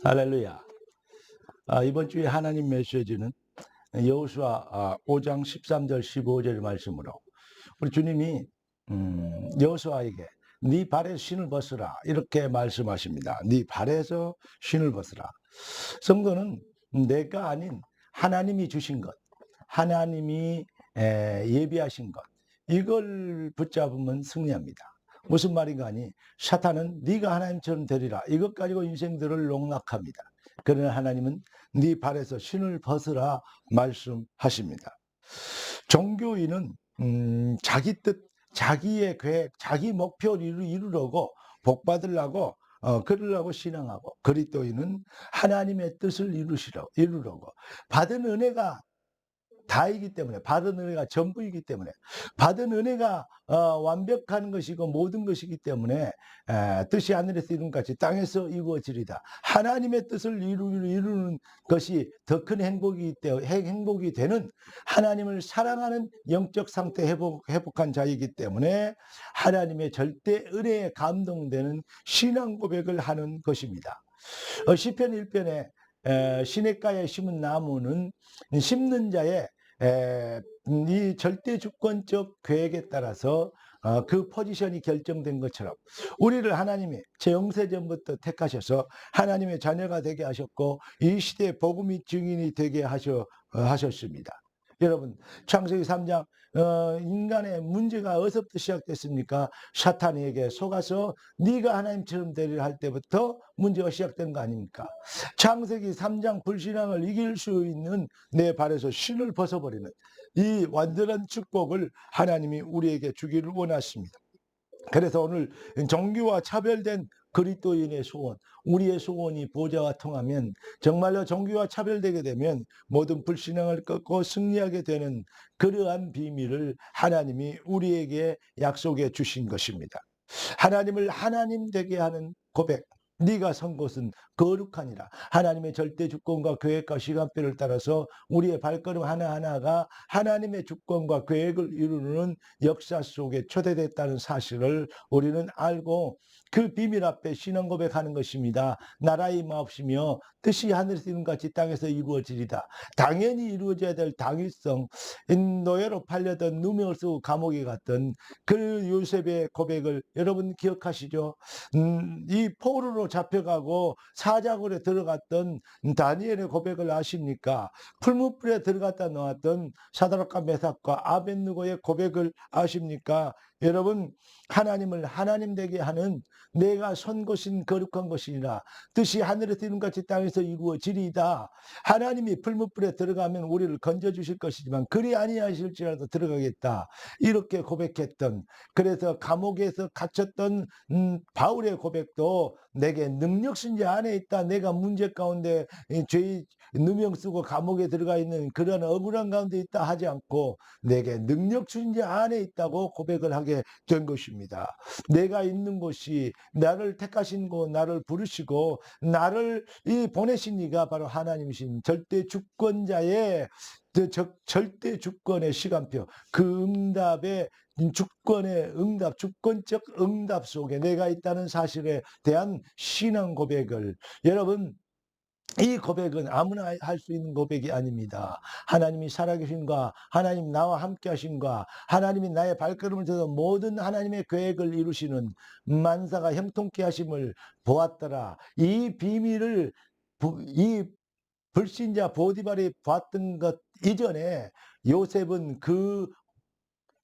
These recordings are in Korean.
할렐루야. 이번 주에 하나님 메시지는 여호수아 5장 13절 15절 말씀으로 우리 주님이 여호수아에게 네 발에 신을 벗으라 이렇게 말씀하십니다. 네 발에서 신을 벗으라. 성도는 내가 아닌 하나님이 주신 것, 하나님이 예비하신 것, 이걸 붙잡으면 승리합니다. 무슨 말인가 하니 사탄은 네가 하나님처럼 되리라 이것 가지고 인생들을 농락합니다. 그러나 하나님은 네 발에서 신을 벗으라 말씀하십니다. 종교인은 자기 뜻, 자기의 계획, 자기 목표를 이루려고 복 받으려고 그러려고 신앙하고, 그리스도인은 하나님의 뜻을 이루려고 받은 은혜가 다이기 때문에, 받은 은혜가 전부이기 때문에, 받은 은혜가 완벽한 것이고 모든 것이기 때문에 뜻이 하늘에서 이룬 같이 땅에서 이루어지리다. 하나님의 뜻을 이루는 것이 더 큰 행복이 되는, 하나님을 사랑하는 영적 상태 회복한 자이기 때문에 하나님의 절대 은혜에 감동되는 신앙 고백을 하는 것입니다. 시편 1편에 시냇가에 심은 나무는 심는 자의 이 절대 주권적 계획에 따라서 그 포지션이 결정된 것처럼 우리를 하나님이 제 영세전부터 택하셔서 하나님의 자녀가 되게 하셨고 이 시대의 복음의 증인이 되게 하셨습니다. 여러분, 창세기 3장 인간의 문제가 어디서부터 시작됐습니까? 사탄에게 속아서 네가 하나님처럼 되리라 할 때부터 문제가 시작된 거 아닙니까? 창세기 3장 불신앙을 이길 수 있는 내 발에서 신을 벗어버리는 이 완전한 축복을 하나님이 우리에게 주기를 원하십니다. 그래서 오늘 종교와 차별된 그리스도인의 소원, 우리의 소원이 보좌와 통하면 정말로 종교와 차별되게 되면 모든 불신앙을 꺾고 승리하게 되는 그러한 비밀을 하나님이 우리에게 약속해 주신 것입니다. 하나님을 하나님 되게 하는 고백, 네가 선 곳은 거룩하니라. 하나님의 절대 주권과 계획과 시간표를 따라서 우리의 발걸음 하나하나가 하나님의 주권과 계획을 이루는 역사 속에 초대됐다는 사실을 우리는 알고 그 비밀 앞에 신앙 고백하는 것입니다. 나라의 마옵시며 뜻이 하늘에서 이룬 같이 땅에서 이루어지리다. 당연히 이루어져야 될 당위성, 노예로 팔려던 누명을 쓰고 감옥에 갔던 그 요셉의 고백을 여러분 기억하시죠? 이 포로로 잡혀가고 사자굴에 들어갔던 다니엘의 고백을 아십니까? 풀무불에 들어갔다 나왔던 사드락과 메삭과 아벳느고의 고백을 아십니까? 여러분, 하나님을 하나님 되게 하는 내가 선 곳인 거룩한 것이니라. 뜻이 하늘에서 이룬 같이 땅에서 이루어지리이다. 하나님이 풀무불에 들어가면 우리를 건져주실 것이지만 그리 아니하실지라도 들어가겠다. 이렇게 고백했던, 그래서 감옥에서 갇혔던 바울의 고백도 내게 능력순자 안에 있다. 내가 문제 가운데 죄의 누명 쓰고 감옥에 들어가 있는 그런 억울한 가운데 있다 하지 않고 내게 능력순자 안에 있다고 고백을 하게 된 것입니다. 내가 있는 곳이, 나를 택하신 곳, 나를 부르시고 나를 보내신 이가 바로 하나님이신 절대 주권자의 절대 주권의 시간표, 그 응답의 주권의 응답, 주권적 응답 속에 내가 있다는 사실에 대한 신앙 고백을, 여러분, 이 고백은 아무나 할 수 있는 고백이 아닙니다. 하나님이 살아계신과 하나님 나와 함께 하신과 하나님이 나의 발걸음을 들어 모든 하나님의 계획을 이루시는 만사가 형통케 하심을 보았더라. 이 비밀을 이 불신자 보디발이 봤던 것 이전에 요셉은 그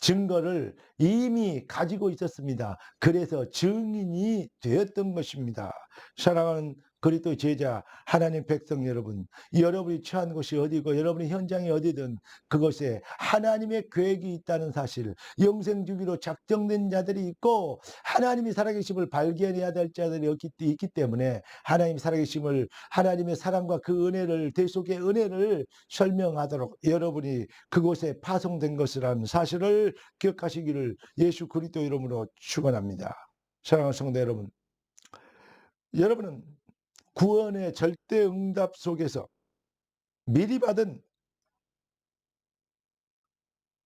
증거를 이미 가지고 있었습니다. 그래서 증인이 되었던 것입니다. 사랑하는 그리스도의 제자, 하나님 백성 여러분, 여러분이 처한 곳이 어디고 여러분의 현장이 어디든 그곳에 하나님의 계획이 있다는 사실, 영생 주기로 작정된 자들이 있고 하나님이 살아계심을 발견해야 될 자들이 있기 때문에 하나님 살아계심을, 하나님의 사랑과 그 은혜를, 대속의 은혜를 설명하도록 여러분이 그곳에 파송된 것이라는 사실을 기억하시기를 예수 그리스도 이름으로 축원합니다. 사랑하는 성도 여러분, 여러분은 구원의 절대 응답 속에서 미리 받은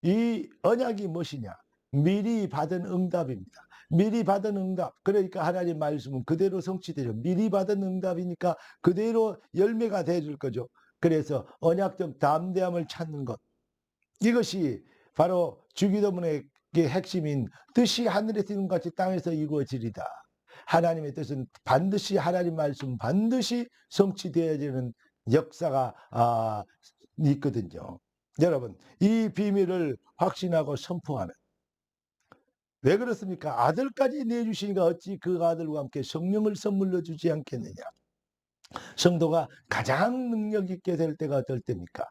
이 언약이 무엇이냐? 미리 받은 응답입니다. 미리 받은 응답. 그러니까 하나님 말씀은 그대로 성취되죠. 미리 받은 응답이니까 그대로 열매가 되줄 거죠. 그래서 언약적 담대함을 찾는 것. 이것이 바로 주기도문의 핵심인 뜻이 하늘에서 이룬 같이 땅에서 이루어지리다. 하나님의 뜻은 반드시 하나님 말씀 반드시 성취되어야 되는 역사가 있거든요. 여러분, 이 비밀을 확신하고 선포하는, 왜 그렇습니까? 아들까지 내주시니까 어찌 그 아들과 함께 성령을 선물로 주지 않겠느냐. 성도가 가장 능력 있게 될 때가 어떨 때입니까?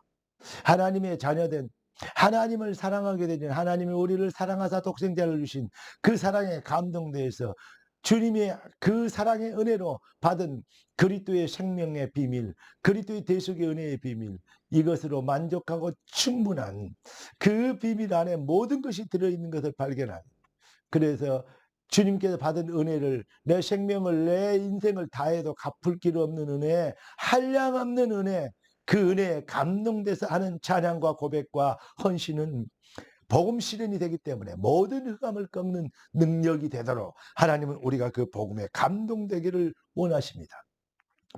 하나님의 자녀된, 하나님을 사랑하게 되는, 하나님이 우리를 사랑하사 독생자를 주신 그 사랑에 감동되어서 주님의 그 사랑의 은혜로 받은 그리스도의 생명의 비밀, 그리스도의 대속의 은혜의 비밀, 이것으로 만족하고 충분한 그 비밀 안에 모든 것이 들어있는 것을 발견한, 그래서 주님께서 받은 은혜를, 내 생명을, 내 인생을 다해도 갚을 길 없는 은혜, 한량없는 은혜, 그 은혜에 감동돼서 하는 찬양과 고백과 헌신은 복음 실현이 되기 때문에 모든 흑암을 꺾는 능력이 되도록 하나님은 우리가 그 복음에 감동되기를 원하십니다.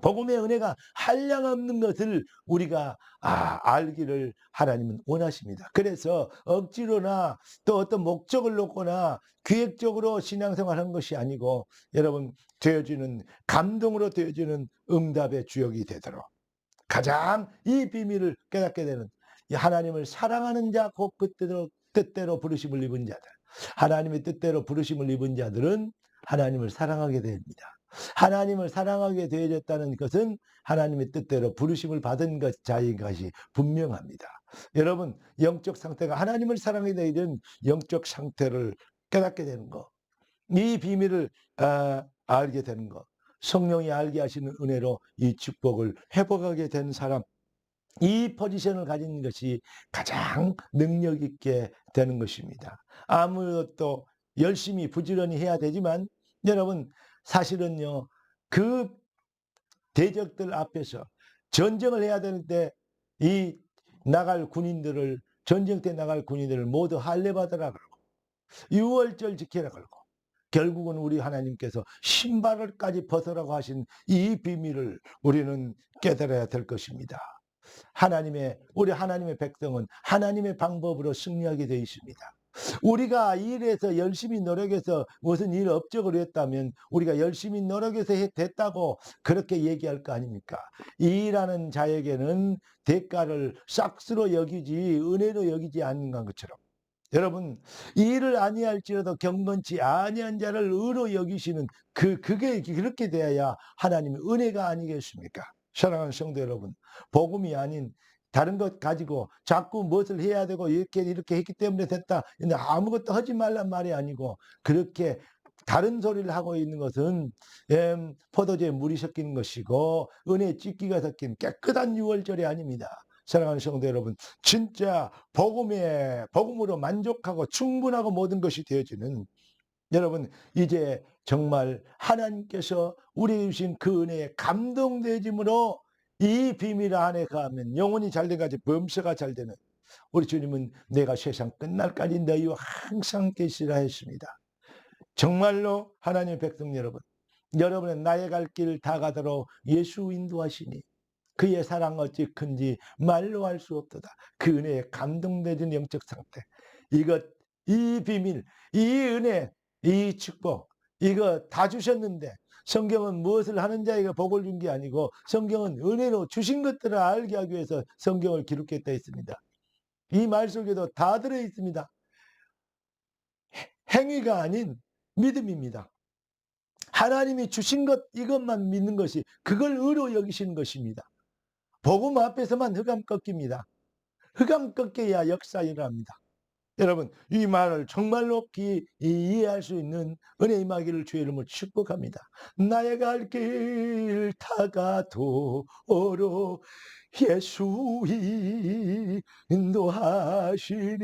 복음의 은혜가 한량없는 것을 우리가 알기를 하나님은 원하십니다. 그래서 억지로나 또 어떤 목적을 놓거나 기획적으로 신앙생활하는 것이 아니고, 여러분, 되어지는, 감동으로 되어지는 응답의 주역이 되도록 가장 이 비밀을 깨닫게 되는, 하나님을 사랑하는 자, 곧 그때로 뜻대로 부르심을 입은 자들, 하나님의 뜻대로 부르심을 입은 자들은 하나님을 사랑하게 됩니다. 하나님을 사랑하게 되어졌다는 것은 하나님의 뜻대로 부르심을 받은 자인 것이 분명합니다. 여러분, 영적 상태가 하나님을 사랑하게 되는 영적 상태를 깨닫게 되는 것, 이 비밀을 알게 되는 것, 성령이 알게 하시는 은혜로 이 축복을 회복하게 된 사람, 이 포지션을 가진 것이 가장 능력 있게 되는 것입니다. 아무것도 열심히 부지런히 해야 되지만, 여러분, 사실은요, 그 대적들 앞에서 전쟁을 해야 되는데 이 나갈 군인들을, 전쟁 때 나갈 군인들을 모두 할례 받으라 그러고 유월절 지키라 그러고, 결국은 우리 하나님께서 신발을까지 벗으라고 하신 이 비밀을 우리는 깨달아야 될 것입니다. 우리 하나님의 백성은 하나님의 방법으로 승리하게 되어 있습니다. 우리가 일해서 열심히 노력해서 무슨 일 업적을 했다면 우리가 열심히 노력해서 됐다고 그렇게 얘기할 거 아닙니까? 일하는 자에게는 대가를 싹스로 여기지 은혜로 여기지 않는 것처럼, 여러분, 일을 아니할지라도 경건치 아니한 자를 의로 여기시는 그게 그렇게 되어야 하나님의 은혜가 아니겠습니까? 사랑하는 성도 여러분, 복음이 아닌 다른 것 가지고 자꾸 무엇을 해야 되고 이렇게 했기 때문에 됐다, 근데 아무것도 하지 말란 말이 아니고, 그렇게 다른 소리를 하고 있는 것은 포도주에 물이 섞인 것이고 은혜에 찢기가 섞인 깨끗한 유월절이 아닙니다. 사랑하는 성도 여러분, 진짜 복음으로 만족하고 충분하고 모든 것이 되어지는, 여러분, 이제 정말 하나님께서 우리에게 주신 그 은혜에 감동되짐으로 이 비밀 안에 가면 영혼이 잘된 가지 범사가 잘 되는 우리 주님은 내가 세상 끝날까지 너희와 항상 계시라 했습니다. 정말로 하나님의 백성 여러분, 여러분은 나의 갈 길 다 가도록 예수 인도하시니 그의 사랑 어찌 큰지 말로 할 수 없도다. 그 은혜에 감동되는 영적 상태, 이 비밀, 이 은혜, 이 축복, 이거 다 주셨는데, 성경은 무엇을 하는 자에게 복을 준 게 아니고 성경은 은혜로 주신 것들을 알게 하기 위해서 성경을 기록했다 했습니다. 이 말 속에도 다 들어 있습니다. 행위가 아닌 믿음입니다. 하나님이 주신 것, 이것만 믿는 것이, 그걸 의로 여기시는 것입니다. 복음 앞에서만 흑암 꺾입니다. 흑암 꺾여야 역사 일어납니다. 여러분, 이 말을 정말로 이해할 수 있는 은혜 임하기를 주의 이름으로 축복합니다. 나의 갈 길 다 가도록 예수 인도하시니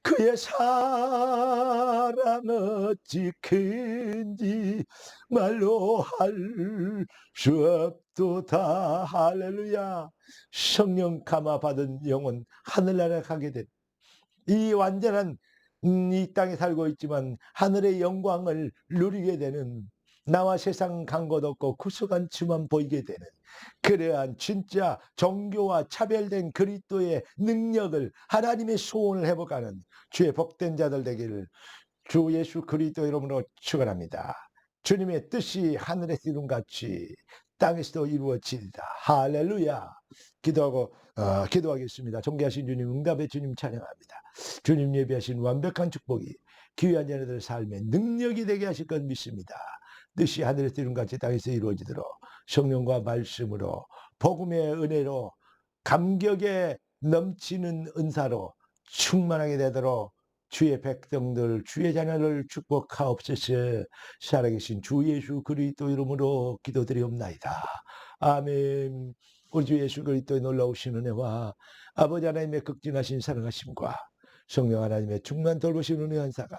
그의 사랑 어찌 큰지 말로 할 수 없도다. 할렐루야. 성령 감화 받은 영혼 하늘나라 가게 된 이 완전한 이 땅에 살고 있지만 하늘의 영광을 누리게 되는, 나와 세상 간 것 없고 구속한 주만 보이게 되는 그러한 진짜 정교와 차별된 그리스도의 능력을, 하나님의 소원을 회복하는 주의 복된 자들 되기를 주 예수 그리스도 이름으로 축원합니다. 주님의 뜻이 하늘에서 이룬 같이 땅에서도 이루어지리다. 할렐루야. 기도하겠습니다. 존귀하신 주님, 응답의 주님 찬양합니다. 주님 예비하신 완벽한 축복이 귀한 자녀들 삶에 능력이 되게 하실 것 믿습니다. 뜻이 하늘에서 이룬 같이 땅에서 이루어지도록 성령과 말씀으로, 복음의 은혜로, 감격에 넘치는 은사로 충만하게 되도록 주의 백성들, 주의 자녀를 축복하옵소서. 살아계신 주 예수 그리스도 이름으로 기도드리옵나이다. 아멘. 우리 주 예수 그리스도의 놀라우신 은혜와 아버지 하나님의 극진하신 사랑하심과 성령 하나님의 충만 돌보신 은혜 한사가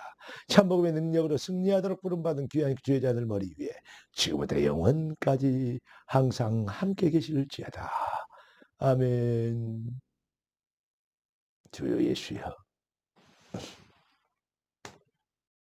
참복음의 능력으로 승리하도록 부름받은 귀한 주의 자들 머리 위에 지금부터 영원까지 항상 함께 계실지어다. 아멘. 주여 예수여.